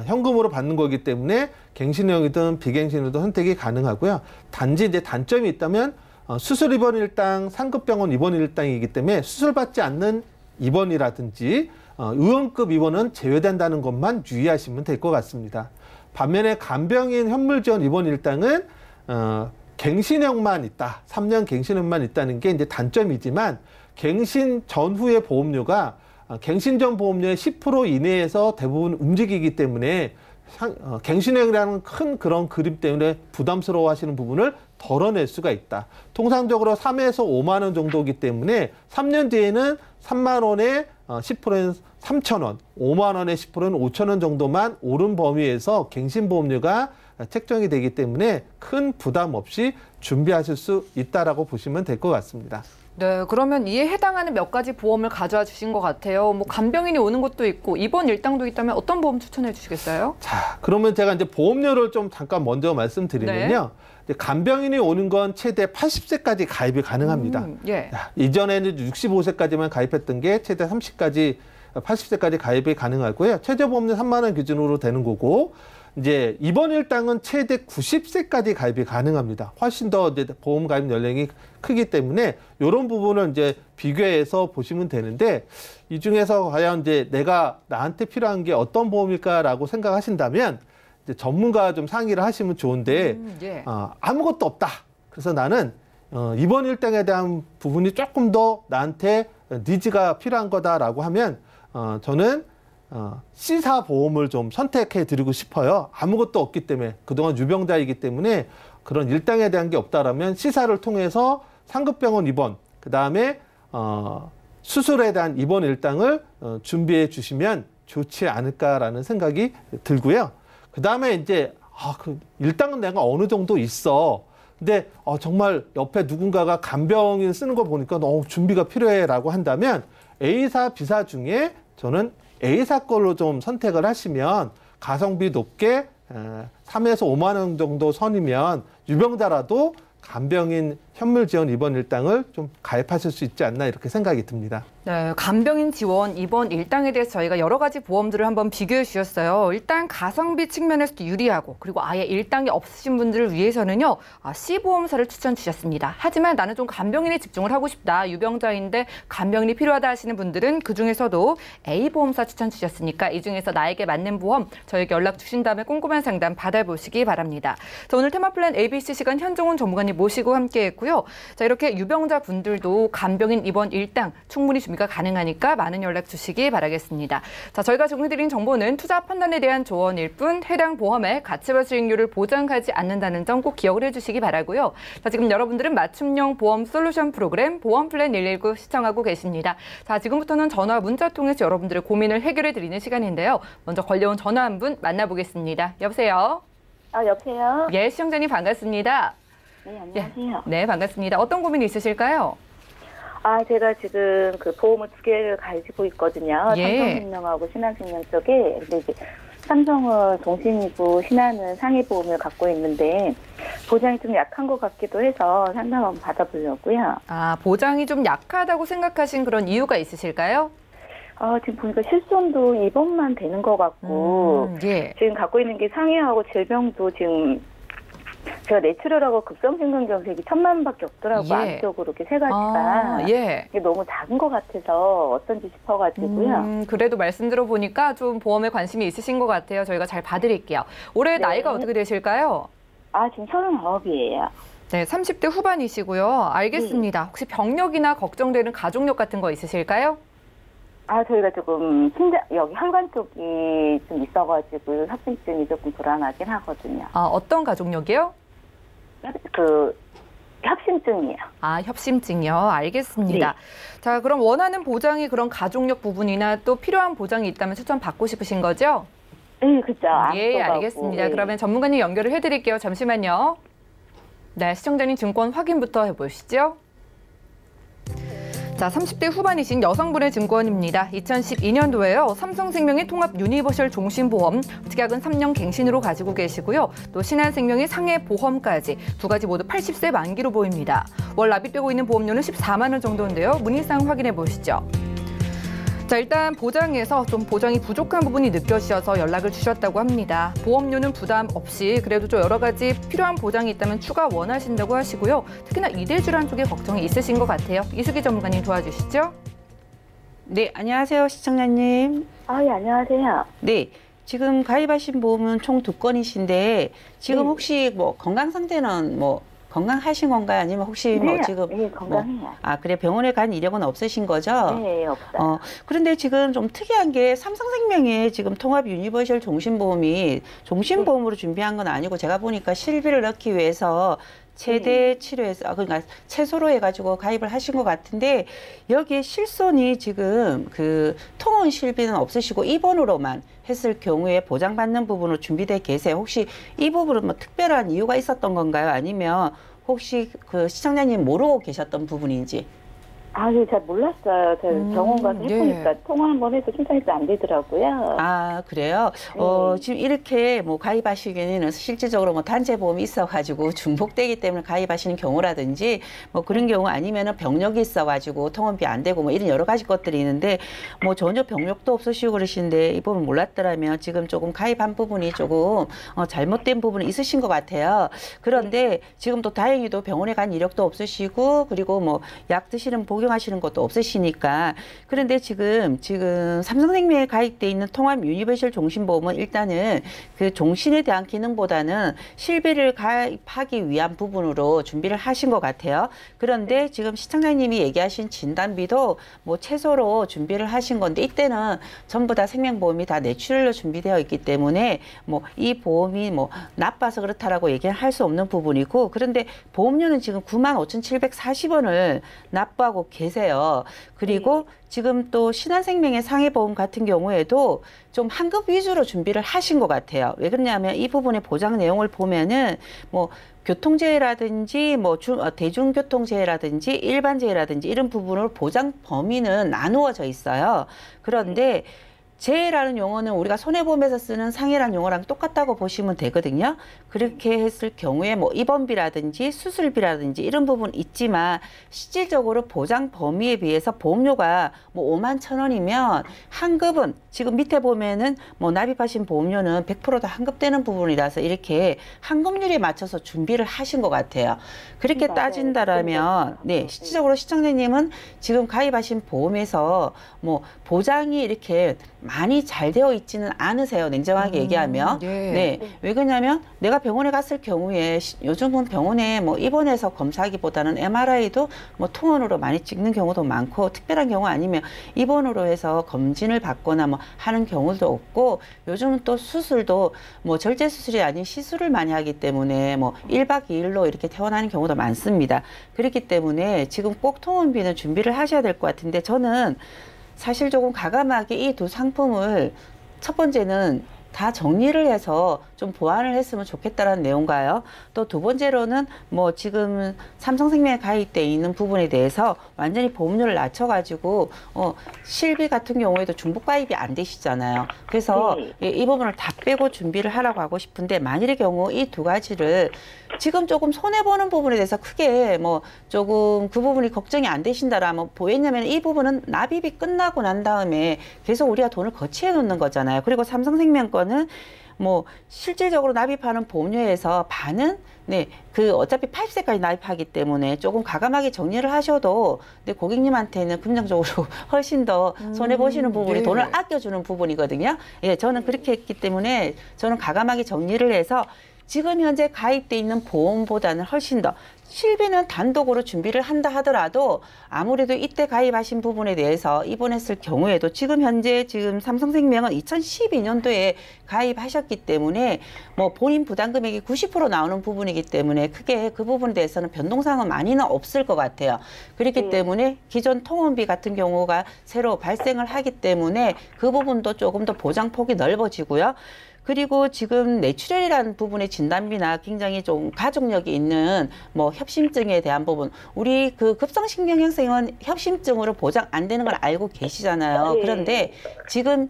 현금으로 받는 거기 때문에 갱신형이든 비갱신이든 선택이 가능하고요. 단지 이제 단점이 있다면 수술 입원 일당, 상급병원 입원 일당이기 때문에 수술받지 않는 입원이라든지 의원급 입원은 제외된다는 것만 유의하시면 될 것 같습니다. 반면에 간병인 현물지원 입원 일당은 갱신형만 있다, 3년 갱신형만 있다는 게 이제 단점이지만 갱신 전후의 보험료가 갱신 전 보험료의 10% 이내에서 대부분 움직이기 때문에 갱신형이라는 큰 그런 그림 때문에 부담스러워 하시는 부분을 덜어낼 수가 있다. 통상적으로 3에서 5만 원 정도이기 때문에 3년 뒤에는 3만 원에 10%는 3천 원, 5만 원에 10%는 5천 원 정도만 오른 범위에서 갱신보험료가 책정이 되기 때문에 큰 부담 없이 준비하실 수 있다라고 보시면 될 것 같습니다. 네, 그러면 이에 해당하는 몇 가지 보험을 가져와 주신 것 같아요. 뭐 간병인이 오는 것도 있고 입원 일당도 있다면 어떤 보험 추천해 주시겠어요? 자, 그러면 제가 이제 보험료를 좀 잠깐 먼저 말씀드리면요. 네. 간병인이 오는 건 최대 80세까지 가입이 가능합니다. 예. 이전에는 65세까지만 가입했던 게 최대 80세까지 가입이 가능하고요. 최저보험료 3만 원 기준으로 되는 거고, 이제 입원 일당은 최대 90세까지 가입이 가능합니다. 훨씬 더 이제 보험 가입 연령이 크기 때문에 이런 부분을 이제 비교해서 보시면 되는데, 이 중에서 과연 이제 내가 나한테 필요한 게 어떤 보험일까라고 생각하신다면 이제 전문가와 좀 상의를 하시면 좋은데 예. 아무것도 없다. 그래서 나는 입원 일당에 대한 부분이 조금 더 나한테 니즈가 필요한 거다라고 하면 저는 C사 보험을 좀 선택해 드리고 싶어요. 아무것도 없기 때문에, 그동안 유병자이기 때문에 그런 일당에 대한 게 없다라면 C사를 통해서 상급병원 입원, 그 다음에 수술에 대한 입원 일당을 준비해 주시면 좋지 않을까라는 생각이 들고요. 그 다음에 이제 그 일당은 내가 어느 정도 있어. 근데 정말 옆에 누군가가 간병인 쓰는 거 보니까 너무 준비가 필요해라고 한다면 A사, B사 중에 저는 A사 걸로 좀 선택을 하시면 가성비 높게 3에서 5만 원 정도 선이면 유병자라도 간병인 현물지원 입원 일당을 좀 가입하실 수 있지 않나 이렇게 생각이 듭니다. 네, 간병인 지원, 입원 일당에 대해서 저희가 여러 가지 보험들을 한번 비교해 주셨어요. 일단 가성비 측면에서도 유리하고, 그리고 아예 일당이 없으신 분들을 위해서는요, C보험사를 추천 주셨습니다. 하지만 나는 좀 간병인에 집중을 하고 싶다, 유병자인데 간병인이 필요하다 하시는 분들은 그중에서도 A보험사 추천 주셨으니까 이 중에서 나에게 맞는 보험 저에게 연락 주신 다음에 꼼꼼한 상담 받아보시기 바랍니다. 자, 오늘 테마플랜 ABC 시간 현종훈 전문가님 모시고 함께했고요. 자, 이렇게 유병자 분들도 간병인 입원 일당 충분히 준비가 가능하니까 많은 연락 주시기 바라겠습니다. 자, 저희가 정리드린 정보는 투자 판단에 대한 조언일 뿐 해당 보험의 가치와 수익률을 보장하지 않는다는 점 꼭 기억을 해주시기 바라고요. 자, 지금 여러분들은 맞춤형 보험 솔루션 프로그램 보험플랜 119 시청하고 계십니다. 자, 지금부터는 전화 문자 통해서 여러분들의 고민을 해결해 드리는 시간인데요. 먼저 걸려온 전화 한 분 만나보겠습니다. 여보세요? 여보세요? 예, 시청자님 반갑습니다. 네, 안녕하세요. 네, 반갑습니다. 어떤 고민이 있으실까요? 제가 지금 그 보험을 2개를 가지고 있거든요. 예. 삼성생명하고 신한생명 쪽에. 근데 이제 삼성은 동신이고 신한은 상해보험을 갖고 있는데 보장이 좀 약한 것 같기도 해서 상담 한번 받아보려고요. 보장이 좀 약하다고 생각하신 그런 이유가 있으실까요? 지금 보니까 실손도 입원만 되는 것 같고 예. 지금 갖고 있는 게 상해하고 질병도 지금 제가 내추럴하고 급성심근경색이 1000만원밖에 없더라고요. 안쪽으로 이렇게 세 가지가. 예. 이게 너무 작은 것 같아서 어떤지 싶어가지고요. 그래도 말씀 들어보니까 좀 보험에 관심이 있으신 것 같아요. 저희가 잘 봐드릴게요. 올해 네. 나이가 어떻게 되실까요? 지금 39이에요. 네, 30대 후반이시고요. 알겠습니다. 혹시 병력이나 걱정되는 가족력 같은 거 있으실까요? 저희가 조금 여기 혈관 쪽이 좀 있어가지고 협심증이 조금 불안하긴 하거든요. 어떤 가족력이요? 협심증이에요. 협심증이요. 알겠습니다. 네. 자, 그럼 원하는 보장이 그런 가족력 부분이나 또 필요한 보장이 있다면 추천 받고 싶으신 거죠? 네, 그렇죠. 예, 알겠습니다. 네. 그러면 전문가님 연결을 해드릴게요. 잠시만요. 네, 시청자님 증권 확인부터 해보시죠. 자, 30대 후반이신 여성분의 증권입니다. 2012년도에요. 삼성생명의 통합 유니버셜 종신보험, 특약은 3년 갱신으로 가지고 계시고요. 또 신한생명의 상해보험까지 두 가지 모두 80세 만기로 보입니다. 월 납입되고 있는 보험료는 14만 원 정도인데요. 문의사항 확인해 보시죠. 자, 일단 보장에서 좀 보장이 부족한 부분이 느껴지셔서 연락을 주셨다고 합니다. 보험료는 부담 없이 그래도 좀 여러 가지 필요한 보장이 있다면 추가 원하신다고 하시고요. 특히나 이대질환 쪽에 걱정이 있으신 것 같아요. 이수기 전문가님 도와주시죠. 네, 안녕하세요, 시청자님. 예, 안녕하세요. 네, 지금 가입하신 보험은 총 2건이신데 지금 네. 혹시 뭐 건강 상태는 뭐 건강하신 건가요? 아니면 혹시 뭐 네, 지금 네, 건강해요. 그래 병원에 간 이력은 없으신 거죠? 네, 없어요. 그런데 지금 좀 특이한 게 삼성생명의 지금 통합 유니버셜 종신보험이 종신보험으로 준비한 건 아니고 제가 보니까 실비를 넣기 위해서 최대 치료에서 그러니까 최소로 해가지고 가입을 하신 것 같은데 여기에 실손이 지금 그 통원 실비는 없으시고 입원으로만 했을 경우에 보장받는 부분으로 준비돼 계세요. 혹시 이 부분은 뭐 특별한 이유가 있었던 건가요? 아니면 혹시 그 시청자님 모르고 계셨던 부분인지? 잘 몰랐어요. 제가 병원 가서 해보니까 통화 한번 해도 신청이 안 되더라고요. 그래요? 지금 이렇게 뭐 가입하시기에는 실질적으로 뭐 단체보험이 있어가지고 중복되기 때문에 가입하시는 경우라든지 뭐 그런 경우 아니면은 병력이 있어가지고 통원비 안 되고 뭐 이런 여러 가지 것들이 있는데 뭐 전혀 병력도 없으시고 그러신데 이 부분 몰랐더라면 지금 조금 가입한 부분이 조금 잘못된 부분이 있으신 것 같아요. 그런데 지금 또 다행히도 병원에 간 이력도 없으시고 그리고 뭐 약 드시는 복용하시는 것도 없으시니까 그런데 지금 삼성생명에 가입돼 있는 통합 유니버셜 종신보험은 일단은 그 종신에 대한 기능보다는 실비를 가입하기 위한 부분으로 준비를 하신 것 같아요. 그런데 지금 시청자님이 얘기하신 진단비도 뭐 최소로 준비를 하신 건데 이때는 전부 다 생명보험이 다 내추럴로 준비되어 있기 때문에 뭐 이 보험이 뭐 나빠서 그렇다라고 얘기를 할 수 없는 부분이고 그런데 보험료는 지금 95,740원을 납부하고 계세요. 그리고 지금 또 신한생명의 상해보험 같은 경우에도 좀 환급 위주로 준비를 하신 것 같아요. 왜 그러냐면 이 부분의 보장 내용을 보면은 뭐 교통재해라든지 뭐 대중교통재해라든지 일반재해라든지 이런 부분으로 보장 범위는 나누어져 있어요. 그런데 재해라는 용어는 우리가 손해보험에서 쓰는 상해라는 용어랑 똑같다고 보시면 되거든요. 그렇게 했을 경우에 뭐 입원비라든지 수술비라든지 이런 부분 있지만 실질적으로 보장 범위에 비해서 보험료가 뭐 51,000원이면 환급은 지금 밑에 보면은 뭐 납입하신 보험료는 100% 다 환급되는 부분이라서 이렇게 환급률에 맞춰서 준비를 하신 것 같아요. 그렇게 따진다라면 실질적으로 시청자님은 지금 가입하신 보험에서 뭐 보장이 이렇게 많이 잘 되어 있지는 않으세요. 냉정하게 얘기하면. 왜 그러냐면 내가 병원에 갔을 경우에 요즘은 병원에 뭐 입원해서 검사하기보다는 MRI도 뭐 통원으로 많이 찍는 경우도 많고 특별한 경우 아니면 입원으로 해서 검진을 받거나 뭐 하는 경우도 없고 요즘은 또 수술도 뭐 절제 수술이 아닌 시술을 많이 하기 때문에 뭐 1박 2일로 이렇게 퇴원하는 경우도 많습니다. 그렇기 때문에 지금 꼭 통원비는 준비를 하셔야 될 것 같은데 저는 사실 조금 과감하게 이 두 상품을 첫 번째는 다 정리를 해서 좀 보완을 했으면 좋겠다라는 내용과요. 또 두 번째로는 뭐 지금 삼성생명에 가입돼 있는 부분에 대해서 완전히 보험료를 낮춰가지고 실비 같은 경우에도 중복 가입이 안 되시잖아요. 그래서 이 부분을 다 빼고 준비를 하라고 하고 싶은데 만일의 경우 이 두 가지를 지금 조금 손해보는 부분에 대해서 크게 뭐 조금 그 부분이 걱정이 안 되신다라면 왜냐면 이 부분은 납입이 끝나고 난 다음에 계속 우리가 돈을 거치해 놓는 거잖아요. 그리고 삼성생명 거는 뭐 실질적으로 납입하는 보험료에서 반은 그 어차피 80세까지 납입하기 때문에 조금 과감하게 정리를 하셔도 고객님한테는 금전적으로 훨씬 더 손해 보시는 부분이 돈을 아껴주는 부분이거든요. 예, 저는 그렇게 했기 때문에 저는 과감하게 정리를 해서 지금 현재 가입돼 있는 보험보다는 훨씬 더 실비는 단독으로 준비를 한다 하더라도 아무래도 이때 가입하신 부분에 대해서 입원했을 경우에도 지금 현재 삼성생명은 2012년도에 가입하셨기 때문에 뭐 본인 부담 금액이 90% 나오는 부분이기 때문에 크게 그 부분에 대해서는 변동사항은 많이는 없을 것 같아요. 그렇기 때문에 기존 통원비 같은 경우가 새로 발생을 하기 때문에 그 부분도 조금 더 보장폭이 넓어지고요. 그리고 지금 뇌출혈이라는 부분의 진단비나 굉장히 좀 가족력이 있는 뭐 협심증에 대한 부분, 우리 그 급성신경형성은 협심증으로 보장 안 되는 걸 알고 계시잖아요. 그런데 지금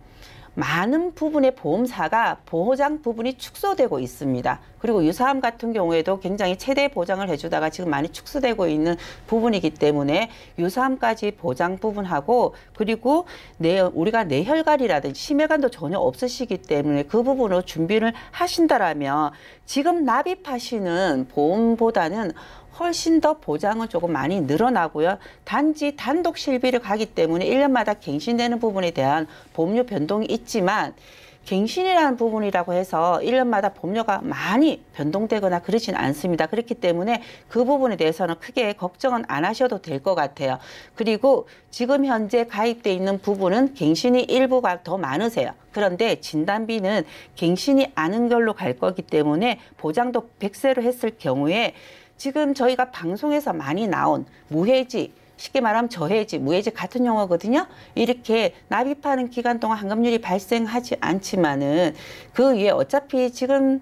많은 부분의 보험사가 보장 부분이 축소되고 있습니다. 그리고 유사암 같은 경우에도 굉장히 최대 보장을 해주다가 지금 많이 축소되고 있는 부분이기 때문에 유사암까지 보장 부분하고, 그리고 우리가 뇌혈관이라든지 심혈관도 전혀 없으시기 때문에 그 부분으로 준비를 하신다라면 지금 납입하시는 보험보다는 훨씬 더 보장은 조금 많이 늘어나고요. 단지 단독 실비를 가기 때문에 1년마다 갱신되는 부분에 대한 보험료 변동이 있지만 갱신이라는 부분이라고 해서 1년마다 보험료가 많이 변동되거나 그러진 않습니다. 그렇기 때문에 그 부분에 대해서는 크게 걱정은 안 하셔도 될 것 같아요. 그리고 지금 현재 가입돼 있는 부분은 갱신이 일부가 더 많으세요. 그런데 진단비는 갱신이 않은 걸로 갈 거기 때문에 보장도 100세로 했을 경우에 지금 저희가 방송에서 많이 나온 무해지, 쉽게 말하면 저해지, 무해지 같은 용어거든요. 이렇게 납입하는 기간 동안 환급률이 발생하지 않지만은 그 위에 어차피 지금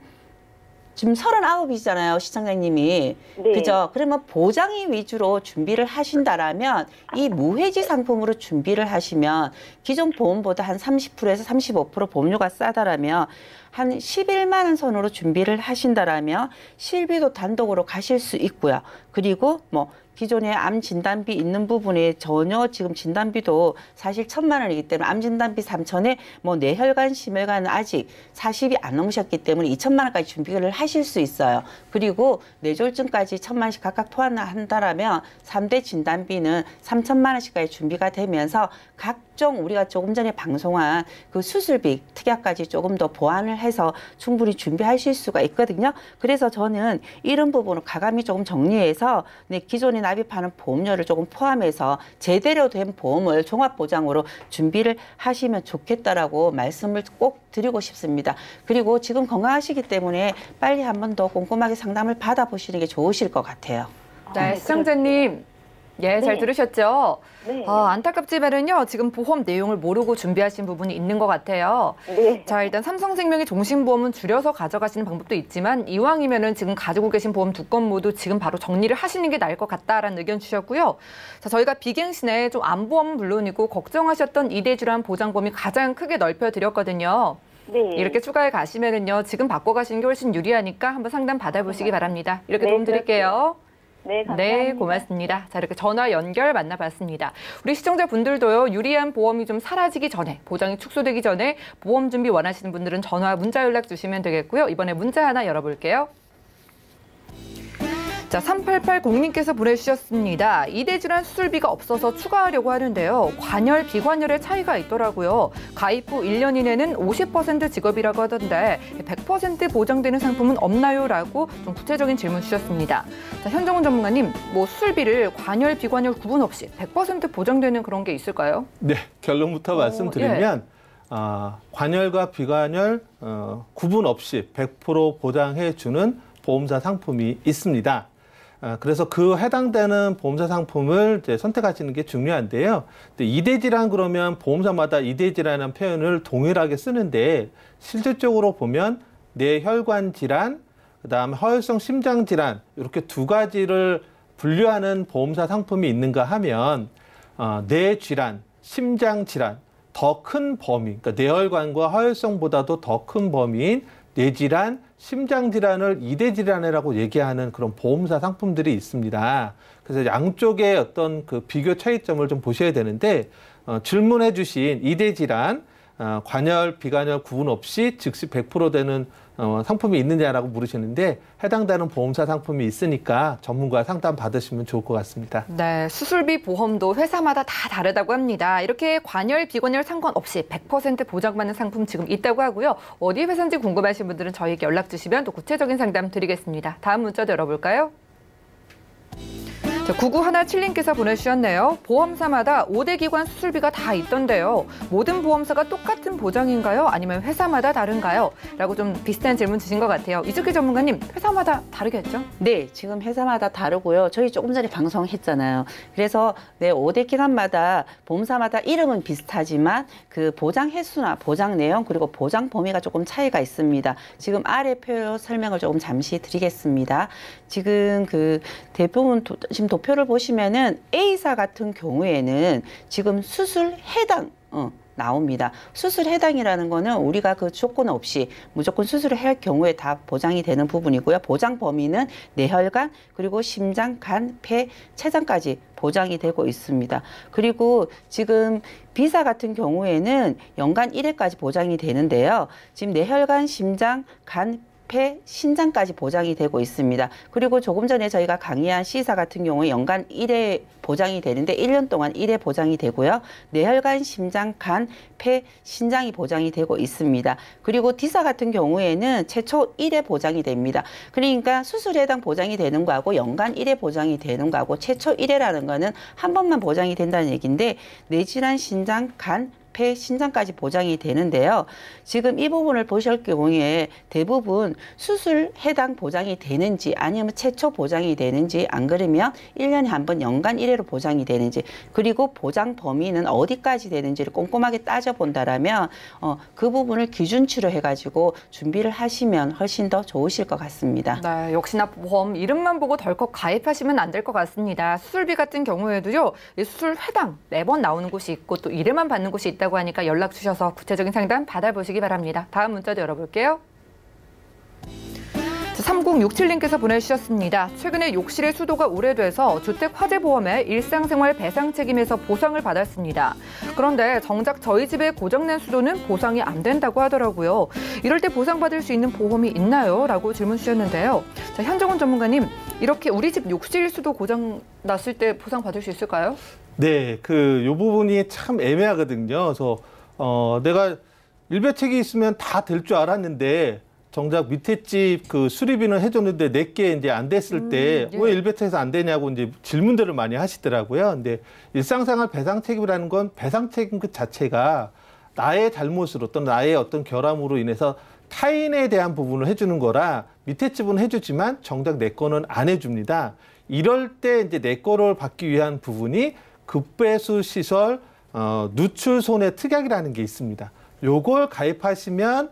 39이잖아요, 시청자님이. 네. 그죠? 그러면 보장이 위주로 준비를 하신다라면 이 무해지 상품으로 준비를 하시면 기존 보험보다 한 30%에서 35% 보험료가 싸다라면 한 11만 원 선으로 준비를 하신다라면 실비도 단독으로 가실 수 있고요. 그리고 뭐 기존에 암 진단비 있는 부분에 전혀 지금 진단비도 사실 1,000만 원이기 때문에 암 진단비 3,000에 뭐 뇌혈관, 심혈관은 아직 40이 안 넘으셨기 때문에 2,000만 원까지 준비를 하실 수 있어요. 그리고 뇌졸중까지 1,000만 원씩 각각 포함한다라면 3대 진단비는 3,000만 원씩까지 준비가 되면서 각종 우리가 조금 전에 방송한 그 수술비, 특약까지 조금 더 보완을 해서 충분히 준비하실 수가 있거든요. 그래서 저는 이런 부분을 가감히 조금 정리해서 기존에 납입하는 보험료를 조금 포함해서 제대로 된 보험을 종합보장으로 준비를 하시면 좋겠다라고 말씀을 꼭 드리고 싶습니다. 그리고 지금 건강하시기 때문에 빨리 한 번 더 꼼꼼하게 상담을 받아보시는 게 좋으실 것 같아요. 네, 시청자님. 예, 잘 들으셨죠? 네. 안타깝지만은요, 지금 보험 내용을 모르고 준비하신 부분이 있는 것 같아요. 네. 자, 일단 삼성생명의 종신보험은 줄여서 가져가시는 방법도 있지만 이왕이면은 지금 가지고 계신 보험 두 건 모두 지금 바로 정리를 하시는 게 나을 것 같다라는 의견 주셨고요. 자, 저희가 비갱신에 좀 암보험은 물론이고 걱정하셨던 이대질환 보장범위 가장 크게 넓혀드렸거든요. 네. 이렇게 추가해 가시면은요, 지금 바꿔가시는 게 훨씬 유리하니까 한번 상담 받아보시기 바랍니다. 이렇게 네, 도움 드릴게요. 네, 감사합니다. 네, 고맙습니다. 자, 이렇게 전화 연결 만나봤습니다. 우리 시청자분들도요, 유리한 보험이 좀 사라지기 전에, 보장이 축소되기 전에 보험 준비 원하시는 분들은 전화, 문자 연락 주시면 되겠고요. 이번에 문자 하나 열어볼게요. 자, 3880님께서 보내주셨습니다. 이대질환 수술비가 없어서 추가하려고 하는데요. 관열, 비관열의 차이가 있더라고요. 가입 후 1년 이내는 50% 지급이라고 하던데 100% 보장되는 상품은 없나요? 라고 좀 구체적인 질문 주셨습니다. 자, 현정훈 전문가님, 뭐 수술비를 관열, 비관열 구분 없이 100% 보장되는 그런 게 있을까요? 네, 결론부터 말씀드리면 관열과 비관열 구분 없이 100% 보장해주는 보험사 상품이 있습니다. 그래서 그 해당되는 보험사 상품을 이제 선택하시는 게 중요한데요. 이대질환 그러면 보험사마다 이대질환이라는 표현을 동일하게 쓰는데 실질적으로 보면 뇌혈관 질환, 그다음에 허혈성 심장 질환 이렇게 두 가지를 분류하는 보험사 상품이 있는가 하면 뇌 질환, 심장 질환 더 큰 범위, 그러니까 뇌혈관과 허혈성보다도 더 큰 범위인 뇌질환, 심장질환을 이대질환이라고 얘기하는 그런 보험사 상품들이 있습니다. 그래서 양쪽의 어떤 그 비교 차이점을 좀 보셔야 되는데 질문해 주신 이대질환, 관열, 비관열 구분 없이 즉시 100% 되는 상품이 있느냐라고 물으시는데 해당되는 보험사 상품이 있으니까 전문가 상담 받으시면 좋을 것 같습니다. 네, 수술비 보험도 회사마다 다 다르다고 합니다. 이렇게 관열, 비관열 상관없이 100% 보장받는 상품 지금 있다고 하고요. 어디 회사인지 궁금하신 분들은 저희에게 연락 주시면 또 구체적인 상담 드리겠습니다. 다음 문자도 열어볼까요? 9917님께서 보내주셨네요. 보험사마다 5대 기관 수술비가 다 있던데요. 모든 보험사가 똑같은 보장인가요? 아니면 회사마다 다른가요? 라고 좀 비슷한 질문 주신 것 같아요. 이석기 전문가님, 회사마다 다르겠죠? 네, 지금 회사마다 다르고요. 저희 조금 전에 방송했잖아요. 그래서 5대 기관마다 보험사마다 이름은 비슷하지만 그 보장 횟수나 보장 내용 그리고 보장 범위가 조금 차이가 있습니다. 지금 아래 표 설명을 조금 잠시 드리겠습니다. 지금 그 대부분 지금 도표를 보시면은 A사 같은 경우에는 지금 수술 해당 나옵니다. 수술 해당이라는 거는 우리가 그 조건 없이 무조건 수술을 할 경우에 다 보장이 되는 부분이고요. 보장 범위는 뇌혈관 그리고 심장, 간, 폐, 췌장까지 보장이 되고 있습니다. 그리고 지금 B사 같은 경우에는 연간 1회까지 보장이 되는데요. 지금 뇌혈관, 심장, 간, 폐, 신장까지 보장이 되고 있습니다. 그리고 조금 전에 저희가 강의한 C사 같은 경우에 연간 1회 보장이 되는데 1년 동안 1회 보장이 되고요. 뇌혈관, 심장, 간, 폐, 신장이 보장이 되고 있습니다. 그리고 D사 같은 경우에는 최초 1회 보장이 됩니다. 그러니까 수술에 해당 보장이 되는 거하고 연간 1회 보장이 되는 거하고 최초 1회라는 거는 한 번만 보장이 된다는 얘기인데 뇌질환, 신장, 간, 폐, 신장까지 보장이 되는데요. 지금 이 부분을 보실 경우에 대부분 수술 해당 보장이 되는지 아니면 최초 보장이 되는지 안 그러면 1년에 한 번 연간 1회로 보장이 되는지 그리고 보장 범위는 어디까지 되는지를 꼼꼼하게 따져본다라면 그 부분을 기준치로 해가지고 준비를 하시면 훨씬 더 좋으실 것 같습니다. 네, 역시나 보험 이름만 보고 덜컥 가입하시면 안 될 것 같습니다. 수술비 같은 경우에도요. 이 수술 회당 매번 나오는 곳이 있고 또 1회만 받는 곳이 있다고 하니까 연락 주셔서 구체적인 상담 받아보시기 바랍니다. 다음 문자도 열어볼게요. 3067님께서 보내주셨습니다. 최근에 욕실의 수도가 오래돼서 주택화재보험에 일상생활 배상 책임에서 보상을 받았습니다. 그런데 정작 저희 집에 고장난 수도는 보상이 안 된다고 하더라고요. 이럴 때 보상받을 수 있는 보험이 있나요? 라고 질문 주셨는데요. 자, 현정훈 전문가님, 이렇게 우리 집 욕실 수도 고장 났을 때 보상받을 수 있을까요? 네, 요 부분이 참 애매하거든요. 그래서 내가 일배책이 있으면 다 될 줄 알았는데 정작 밑에 집 그 수리비는 해줬는데 내게 이제 안 됐을 때 왜 일배책에서 안 되냐고 이제 질문들을 많이 하시더라고요. 근데 일상생활 배상 책임이라는 건 배상 책임 그 자체가 나의 잘못으로 또는 나의 어떤 결함으로 인해서 타인에 대한 부분을 해주는 거라 밑에 집은 해주지만 정작 내 거는 안 해줍니다. 이럴 때 이제 내 거를 받기 위한 부분이 급배수 시설 누출 손해 특약이라는 게 있습니다. 요걸 가입하시면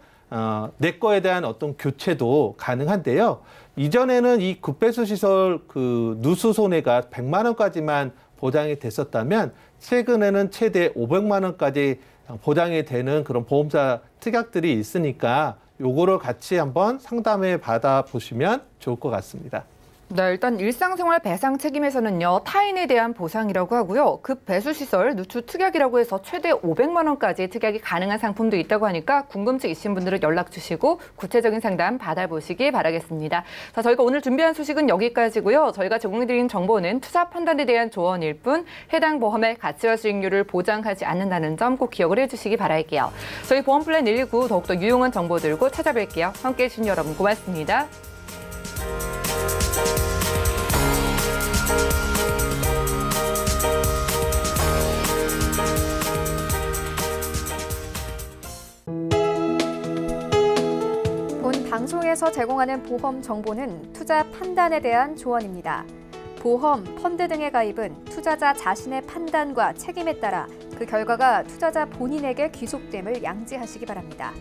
내 거에 대한 어떤 교체도 가능한데요. 이전에는 이 급배수 시설 그 누수 손해가 100만 원까지만 보장이 됐었다면 최근에는 최대 500만 원까지 보장이 되는 그런 보험사 특약들이 있으니까 요거를 같이 한번 상담해 받아 보시면 좋을 것 같습니다. 네, 일단 일상생활 배상 책임에서는요. 타인에 대한 보상이라고 하고요. 급배수시설 누출 특약이라고 해서 최대 500만 원까지 특약이 가능한 상품도 있다고 하니까 궁금증 있으신 분들은 연락 주시고 구체적인 상담 받아보시기 바라겠습니다. 자, 저희가 오늘 준비한 소식은 여기까지고요. 저희가 제공해드린 정보는 투자 판단에 대한 조언일 뿐 해당 보험의 가치와 수익률을 보장하지 않는다는 점 꼭 기억을 해주시기 바랄게요. 저희 보험플랜 119 더욱더 유용한 정보 들고 찾아뵐게요. 함께해 주신 여러분 고맙습니다. 본 방송에서 제공하는 보험 정보는 투자 판단에 대한 조언입니다. 보험, 펀드 등의 가입은 투자자 자신의 판단과 책임에 따라 그 결과가 투자자 본인에게 귀속됨을 양지하시기 바랍니다.